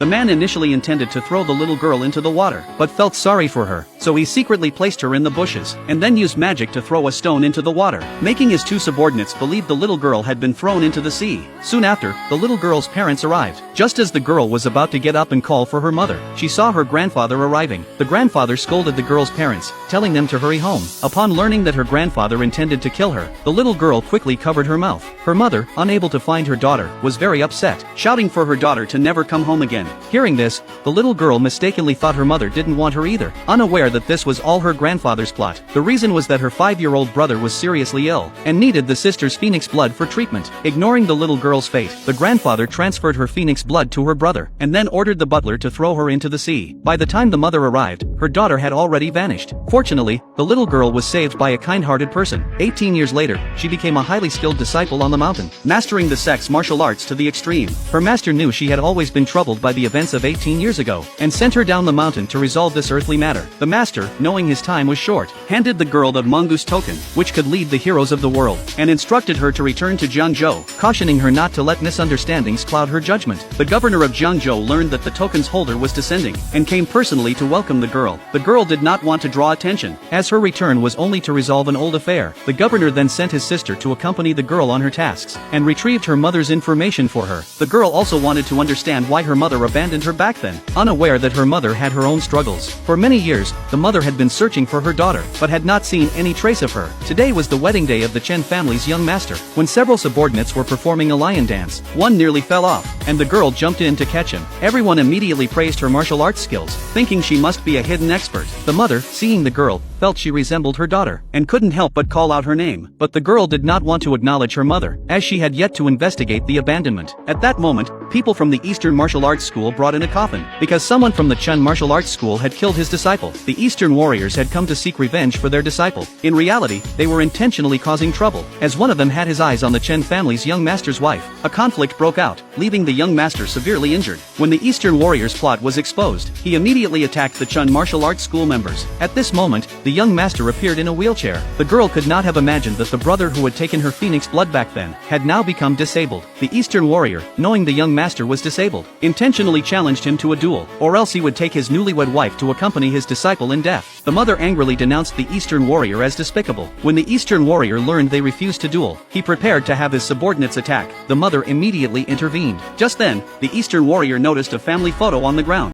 The man initially intended to throw the little girl into the water, but felt sorry for her, so he secretly placed her in the bushes, and then used magic to throw a stone into the water, making his two subordinates believe the little girl had been thrown into the sea. Soon after, the little girl's parents arrived. Just as the girl was about to get up and call for her mother, she saw her grandfather arriving. The grandfather scolded the girl's parents, telling them to hurry home. Upon learning that her grandfather intended to kill her, the little girl quickly covered her mouth. Her mother, unable to find her daughter, was very upset, shouting for her daughter to never come home again. Hearing this, the little girl mistakenly thought her mother didn't want her either, unaware that this was all her grandfather's plot. The reason was that her 5-year-old brother was seriously ill, and needed the sister's phoenix blood for treatment. Ignoring the little girl's fate, the grandfather transferred her phoenix blood to her brother, and then ordered the butler to throw her into the sea. By the time the mother arrived, her daughter had already vanished. Fortunately, the little girl was saved by a kind-hearted person. 18 years later, she became a highly skilled disciple on the mountain, mastering the sex martial arts to the extreme. Her master knew she had always been troubled by the events of 18 years ago, and sent her down the mountain to resolve this earthly matter. The master, knowing his time was short, handed the girl the mongoose token, which could lead the heroes of the world, and instructed her to return to Jiangzhou, cautioning her not to let misunderstandings cloud her judgment. The governor of Jiangzhou learned that the token's holder was descending, and came personally to welcome the girl. The girl did not want to draw attention, as her return was only to resolve an old affair. The governor then sent his sister to accompany the girl on her tasks, and retrieved her mother's information for her. The girl also wanted to understand why her mother abandoned her back then, unaware that her mother had her own struggles. For many years, the mother had been searching for her daughter, but had not seen any trace of her. Today was the wedding day of the Chen family's young master. When several subordinates were performing a lion dance, one nearly fell off, and the girl jumped in to catch him. Everyone immediately praised her martial arts skills, thinking she must be a hidden expert. The mother, seeing the girl, felt she resembled her daughter, and couldn't help but call out her name. But the girl did not want to acknowledge her mother, as she had yet to investigate the abandonment. At that moment, people from the Eastern Martial Arts School brought in a coffin, because someone from the Chen Martial Arts School had killed his disciple. The Eastern warriors had come to seek revenge for their disciple. In reality, they were intentionally causing trouble, as one of them had his eyes on the Chen family's young master's wife. A conflict broke out, leaving the young master severely injured. When the Eastern warrior's plot was exposed, he immediately attacked the Chen Martial Arts School members. At this moment, the young master appeared in a wheelchair. The girl could not have imagined that the brother who had taken her phoenix blood back then, had now become disabled. The Eastern warrior, knowing the young master was disabled, intentionally challenged him to a duel, or else he would take his newlywed wife to accompany his disciple in death. The mother angrily denounced the Eastern warrior as despicable. When the Eastern warrior learned they refused to duel, he prepared to have his subordinates attack. The mother immediately intervened. Just then, the Eastern warrior noticed a family photo on the ground.